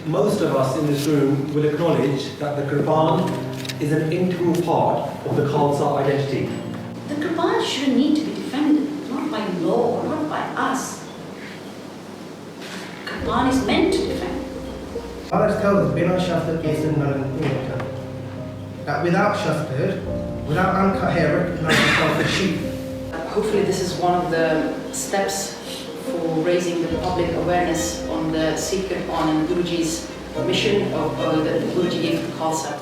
most of us in this room will acknowledge that the Kirpan is an integral part of the Khalsa identity. The Kirpan shouldn't need to be defended, not by law, not by us. Kirpan is meant to defend. Maharaj tells us, Bina Shastra Kesan Naran that without Shastra, without Anka here recognizing himself as sheep. Hopefully this is one of the steps for raising the public awareness on the Sikh Kirpan and Guruji's mission of that Guruji gave to Khalsa.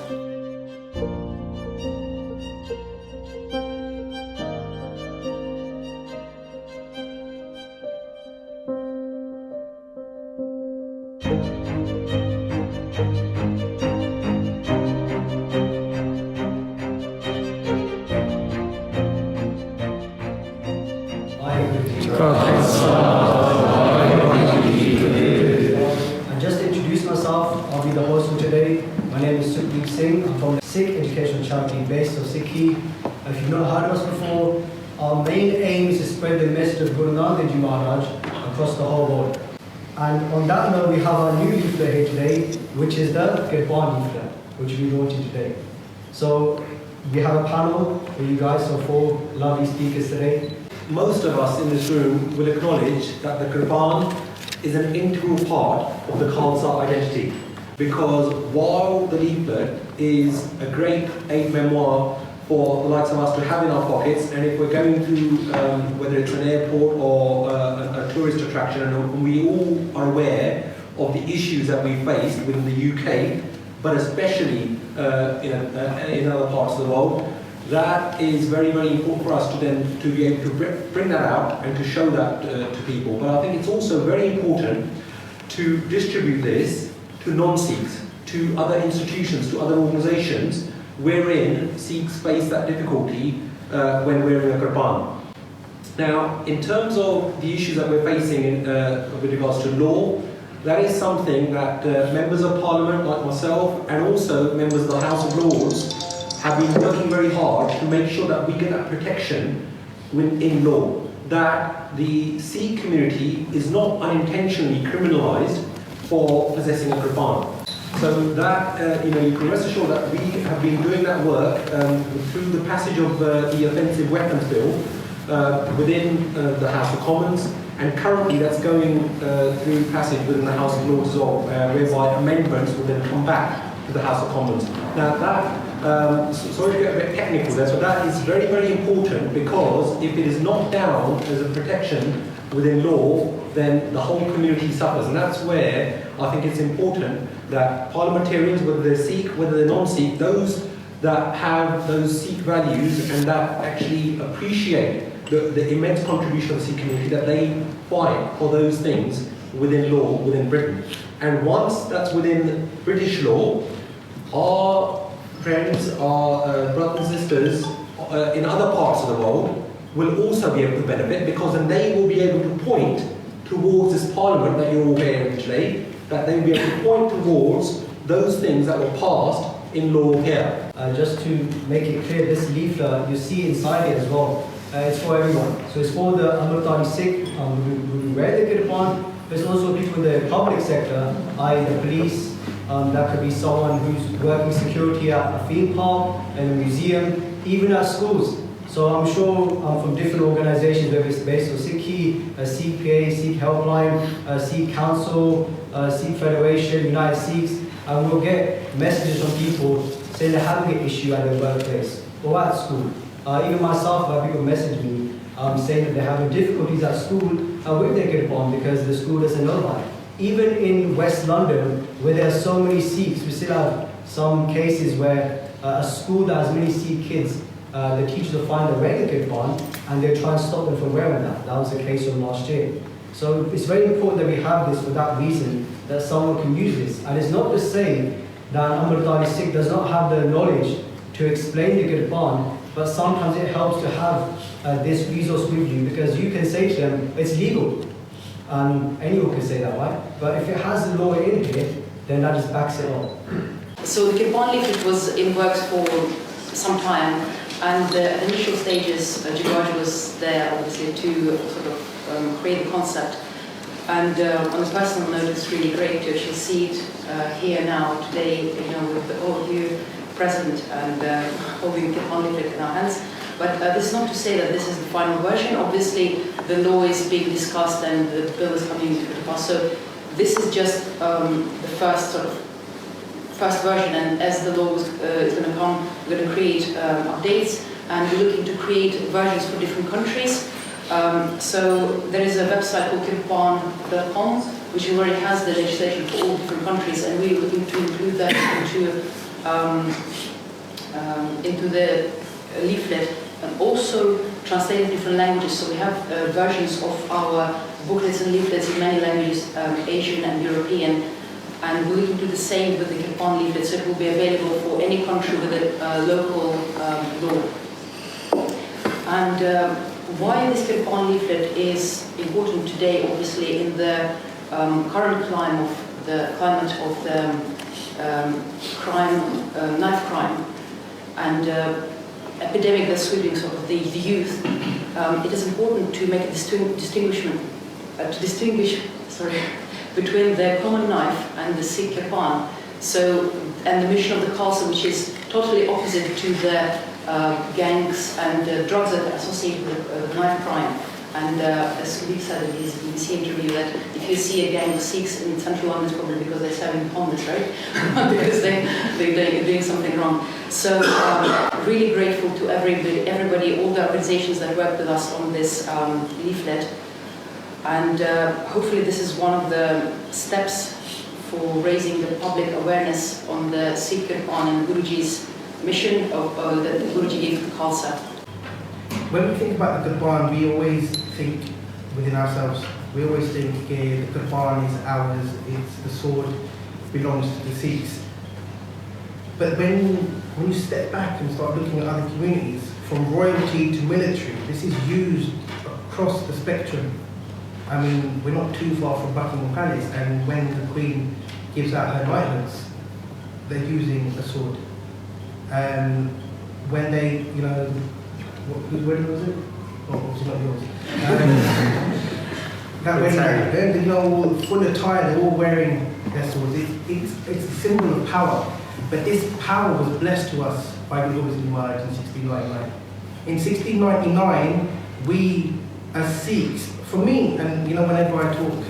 And just to introduce myself, I'll be the host for today. My name is Sukhdeep. I'm from the Sikh educational charity based of Sikhi. If you've not heard of us before, our main aim is to spread the message of Guru Nanak Dev Ji Maharaj across the whole world. And on that note, we have our new leaflet here today, which is the Kirpan Leaflet, which we're launching today. So we have a panel for you guys, so 4 lovely speakers today. Most of us in this room will acknowledge that the Kirpan is an integral part of the Khalsa identity, because while the leaflet is a great aid memoir for the likes of us to have in our pockets, and if we're going to, whether it's an airport or a tourist attraction, and we all are aware of the issues that we face within the UK, but especially in other parts of the world, that is very, very important for us to then to be able to bring that out and to show that to people. But I think it's also very important to distribute this to non-Sikhs, to other institutions, to other organisations wherein Sikhs face that difficulty when wearing a Kirpan. Now, in terms of the issues that we're facing with regards to law, that is something that members of Parliament like myself and also members of the House of Lords have been working very hard to make sure that we get that protection in law, that the Sikh community is not unintentionally criminalised for possessing a Kirpan. So that, you can rest assured that we have been doing that work through the passage of the Offensive Weapons Bill within the House of Commons, and currently that's going through passage within the House of Lords as well, whereby amendments will then come back to the House of Commons. Now that, sorry to get a bit technical there, but that is very, very important, because if it is knocked down as a protection within law, then the whole community suffers. And that's where I think it's important that parliamentarians, whether they're Sikh, whether they're non-Sikh, those that have those Sikh values and that actually appreciate the immense contribution of the Sikh community, that they fight for those things within law, within Britain. And once that's within British law, our friends, our brothers and sisters in other parts of the world will also be able to benefit, because then they will be able to point towards this parliament that you're all hearing today, that they will be able to point towards those things that were passed in law here. Just to make it clear, this leaflet, you see inside it as well, it's for everyone. So it's for the Amritari Sikh who wear the Kirpan, but it's also people in the public sector, i.e. the police, that could be someone who's working security at a theme park, in a museum, even at schools. So I'm sure from different organisations, whether it's based on Sikhi, CPA, Sikh Helpline, Sikh Council, Sikh Federation, United Sikhs, and we'll get messages from people saying they're having an issue at their workplace or at school. Even myself, people message me saying that they're having difficulties at school with their Kirpan because the school doesn't know about it. Even in West London, where there are so many Sikhs, we still have some cases where a school that has many Sikh kids, the teachers will find them wearing a Kirpan and they'll try and stop them from wearing that. That was the case from last year. So it's very important that we have this for that reason, that someone can use this. And it's not to say that an Amritari Sikh does not have the knowledge to explain the Kirpan, but sometimes it helps to have this resource with you, because you can say to them, it's legal. Anyone can say that, right? But if it has the law in here, then that just backs it up. So the Kirpan leaflet was in works for some time, and the initial stages, Jagraj was there obviously to sort of create the concept. And on a personal note, it's really great to actually see it here now, today, with all of you present and holding the Kirpan Leaflet in our hands. But this is not to say that this is the final version. Obviously, the law is being discussed and the bill is coming to pass. So this is just the first version. And as the law is going to come, we're going to create updates, and we're looking to create versions for different countries. So there is a website called kirpan.com, which already has the legislation for all different countries, and we're looking to include that into the leaflet, and also translate in different languages. So we have versions of our booklets and leaflets in many languages, Asian and European, and we're looking to do the same with the Kirpan leaflet, so it will be available for any country with a local law. And why this Kirpan leaflet is important today, obviously, in the current climate of the knife crime, and epidemic that's sweeping sort of the youth, it is important to make a distinguish between the common knife and the Sikh Kirpan. So, and the mission of the Khalsa, which is totally opposite to the gangs and drugs that are associated with knife crime. And as Sukhdeep said in his BBC interview, that if you see a gang of Sikhs in central London, it's probably because they're serving homeless, right? Because they're doing something wrong. So really grateful to everybody, all the organizations that worked with us on this leaflet. And hopefully this is one of the steps for raising the public awareness on the Sikh Kirpan and Guruji's mission of that Guruji gave to Khalsa. When we think about the Kirpan, we always think within ourselves. We always think the Kirpan is ours, the sword belongs to the Sikhs. But when you step back and start looking at other communities, from royalty to military, this is used across the spectrum. I mean, we're not too far from Buckingham Palace, and when the Queen gives out her knighthoods, they're using a sword. When they, whose wedding was it? Oh, it's not yours. That wedding, they're all full attire, they're all wearing their swords. It's a symbol of power. But this power was blessed to us by Guru Gobind Singh Maharaj in 1699. In 1699, we as Sikhs, for me, and whenever I talk,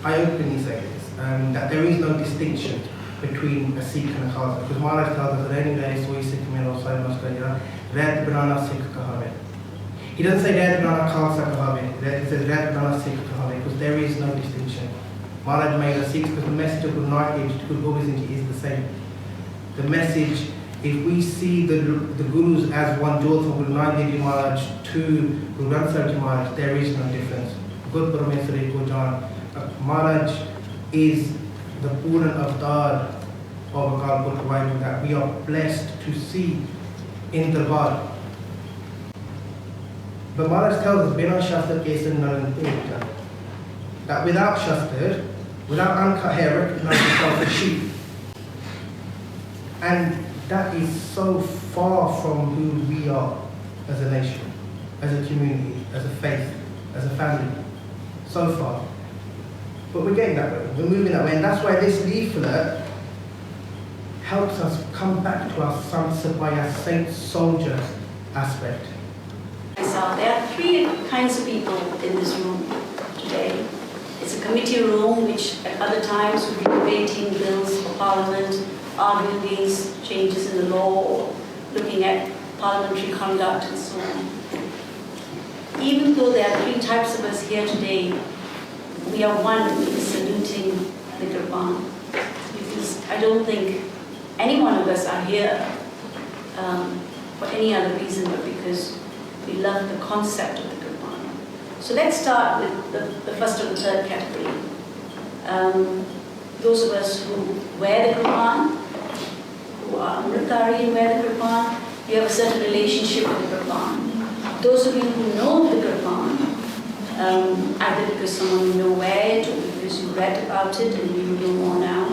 I openly say this, that there is no distinction between a Sikh and a Khalsa, because Maharaj tells us that any day soy Sikh mero sai maskaya red banana Sikh kahave. He doesn't say red banana Khalsa kahave, he says red banana Sikh kahave, because there is no distinction. Maharaj made us Sikhs because the message of Guru Nanak to Guru Gobind Singh is the same. The message, if we see the Gurus as one jewel from Guru Nanak Maharaj to Guru Granth Sahib Ji Maharaj, there is no difference. Good Parameswari Gojan, Maharaj is the Purna Avatar of Akal Purkh that we are blessed to see in the Darbar. But Maharaj tells us, Bina Shastra Kesan Naran Purta, that without Shastra, without uncut hair, recognize yourself as sheep. And that is so far from who we are as a nation, as a community, as a faith, as a family. So far. But we're getting that way, we're moving that way, and that's why this leaflet helps us come back to our Samsabaya saint soldier aspect. So there are three kinds of people in this room today. It's a committee room which at other times would be debating bills for Parliament, arguing against changes in the law, or looking at parliamentary conduct and so on. Even though there are three types of us here today, we are one in saluting the Kirpan. Because I don't think any one of us are here for any other reason but because we love the concept of the Kirpan. So let's start with the first or the third category. Those of us who wear the Kirpan, who are Amritari and wear the Kirpan, you have a certain relationship with the Kirpan. Those of you who know the Kirpan, either because someone you know wear it or because you read about it and you know more now,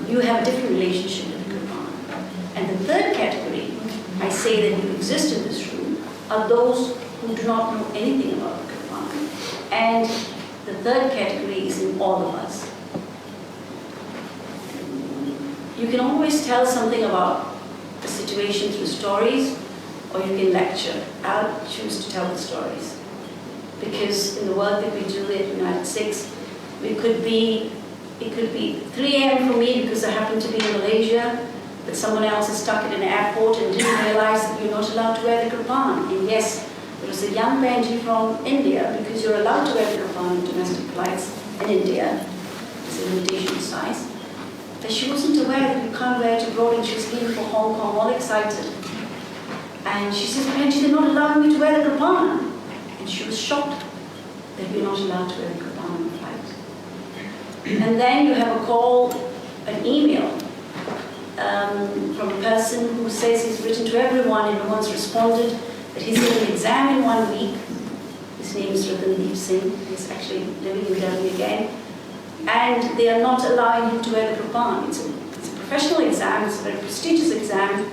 you have a different relationship with the Kirpan. And the third category, I say that you exist in this room, are those who do not know anything about the Kirpan. And the third category is in all of us. You can always tell something about a situation through stories, or you can lecture. I'll choose to tell the stories. Because in the work that we do at United Sikhs, it could be 3 a.m. for me because I happen to be in Malaysia, but someone else is stuck at an airport and didn't realize that you're not allowed to wear the kirpan. And yes, there was a young Benji from India, because you're allowed to wear the kirpan on domestic flights in India. It's a limitation size. But she wasn't aware that you can't wear it abroad, and she was leaving for Hong Kong, all excited. And she says, Benji, they're not allowing me to wear the kirpan. And she was shocked that you're not allowed to wear the kirpan on the flight. And then you have a call, an email from a person who says he's written to everyone and no one's responded, that he's got an exam in 1 week. His name is Kirpan Singh. He's actually living in Delhi again. And they are not allowing him to wear the kirpan. It's a professional exam, it's a very prestigious exam,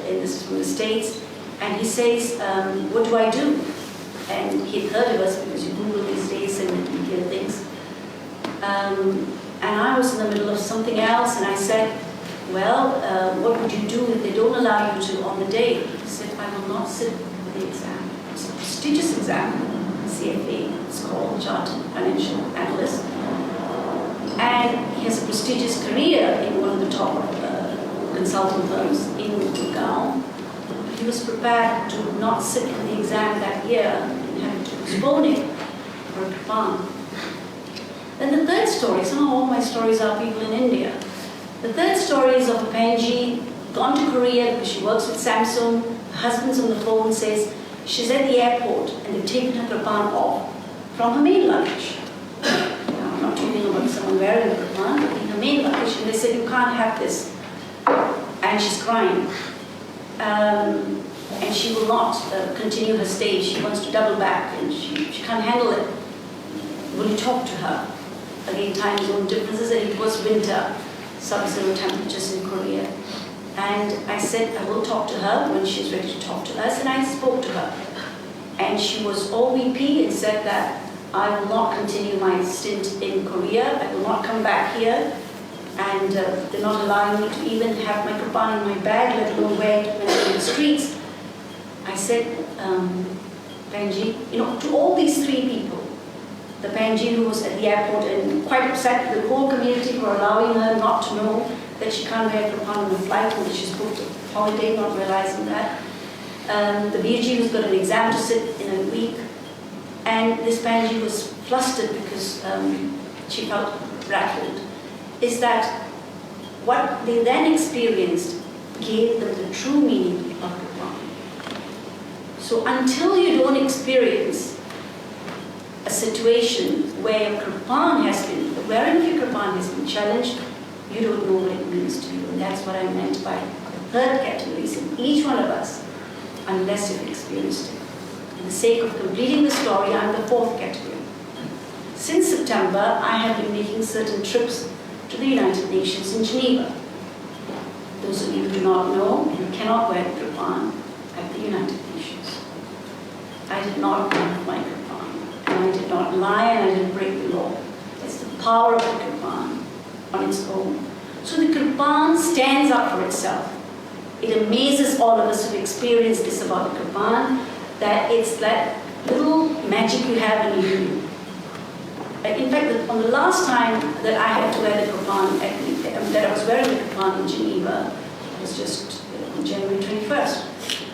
and this is from the States. And he says, what do I do? And he'd heard of us because you Google these days and you hear things. And I was in the middle of something else, and I said, well, what would you do if they don't allow you to on the day? He said, I will not sit for the exam. It's a prestigious exam, CFA, it's called Chartered Financial Analyst. And he has a prestigious career in one of the top consulting firms in Gurgaon. He was prepared to not sit for the exam that year and had to postpone it for a kirpan. Then the third story, somehow all my stories are people in India. The third story is of a Penji, gone to Korea because she works with Samsung. Her husband's on the phone, says she's at the airport and they've taken her kirpan off from her main luggage. Now, I'm not talking about someone wearing a kirpan, but in her main luggage, and they said, you can't have this. And she's crying. And she will not continue her stay. She wants to double back and she can't handle it. Will you talk to her? Again, time zone differences, and it was winter, sub-zero temperatures in Korea. And I said, I will talk to her when she's ready to talk to us, and I spoke to her. And she was all weepy and said that I will not continue my stint in Korea, I will not come back here, and they're not allowing me to even have my kirpan in my bag, let alone wear it when I'm in the streets. I said, Benji, to all these 3 people, the Benji who was at the airport and quite upset with the whole community for allowing her not to know that she can't wear kirpan on the flight when she's booked a holiday, not realizing that. The Virji who's got an exam to sit in a week. And this Benji was flustered because she felt rattled. Is that what they then experienced gave them the true meaning of kirpan. So until you don't experience a situation where your kirpan has been, the wearing of your kirpan has been challenged, you don't know what it means to you. And that's what I meant by the third category, in each one of us, unless you've experienced it. For the sake of completing the story, I'm the 4th category. Since September, I have been making certain trips to the United Nations in Geneva. Those of you who do not know, you cannot wear the kirpan at the United Nations. I did not wear my kirpan, and I did not lie, and I didn't break the law. It's the power of the kirpan on its own. So the kirpan stands up for itself. It amazes all of us who experience this about the kirpan, that it's that little magic you have in you. In fact, on the last time that I had to wear the kirpan, that I was wearing the kirpan in Geneva, it was just on January 21st.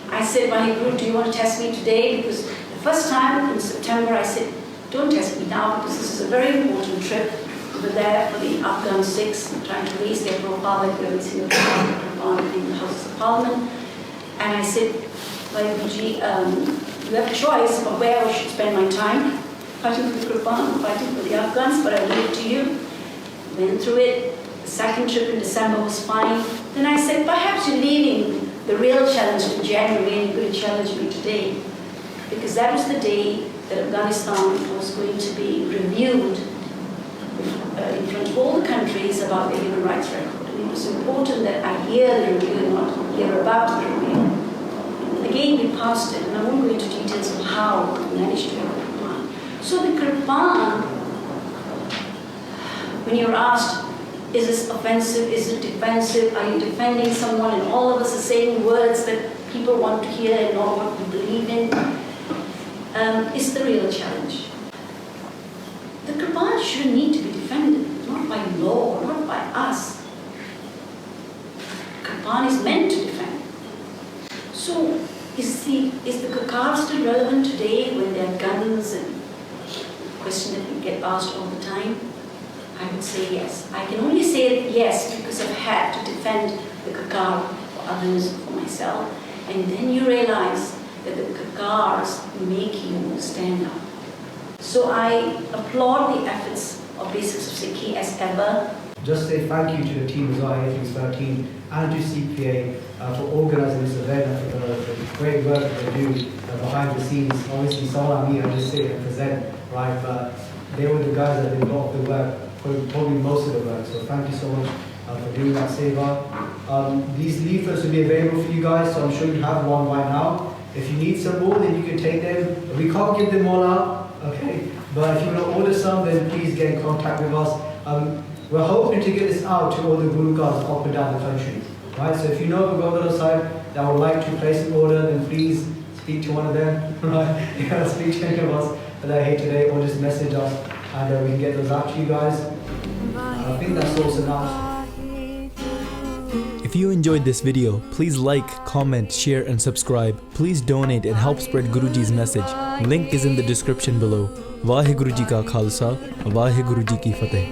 I said, Bhai Guru, do you want to test me today? Because the first time in September, I said, don't test me now, because this is a very important trip. We were there for the Afghan Sikhs, trying to raise their profile, like we have seen the kirpan in the Houses of Parliament. And I said, Bhai Guruji, you have a choice of where I should spend my time. Fighting for the kirpan, fighting for the Afghans, but I leave it to you. Went through it. The second trip in December was fine. Then I said, perhaps you're leaving the real challenge to January and you're going to challenge me today. Because that was the day that Afghanistan was going to be reviewed in front of all the countries about their human rights record. And it was important that I hear the review and not hear about the review. Again, we passed it, and I won't go into details of how we managed to have it. So the Kirpan, when you're asked, is this offensive, is it defensive, are you defending someone, and all of us are saying words that people want to hear and not what we believe in, is the real challenge. The Kirpan shouldn't need to be defended, not by law, not by us. Kirpan is meant to defend. So, is the Kakar still relevant today when there are guns and question that we get asked all the time? I would say yes. I can only say yes because I've had to defend the Kakar for others, for myself. And then you realize that the Kakars make you stand up. So I applaud the efforts of Basics of Sikhi as ever. Just say thank you to the team as well, Athings 13, and to CPA for organising this event and for the great work that they do behind the scenes. Obviously, someone like me, I just sit and present, right? But they were the guys that did a lot of the work, probably most of the work. So thank you so much for doing that, Seva. These leaflets will be available for you guys, so I'm sure you have one right now. If you need some more, then you can take them. We can't give them all out, okay? But if you want to order some, then please get in contact with us. We're hoping to get this out to all the Gurukars up and down the country, right? So if you know of a government side that would like to place an order, then please speak to one of them, right? Speak to any of us that are here today, or just message us, and we can get those out to you guys. I think that's also enough. If you enjoyed this video, please like, comment, share and subscribe. Please donate and help spread Guruji's message. Link is in the description below. Vaheguru Ji ka Khalsa, Vaheguru Ji ki Fateh.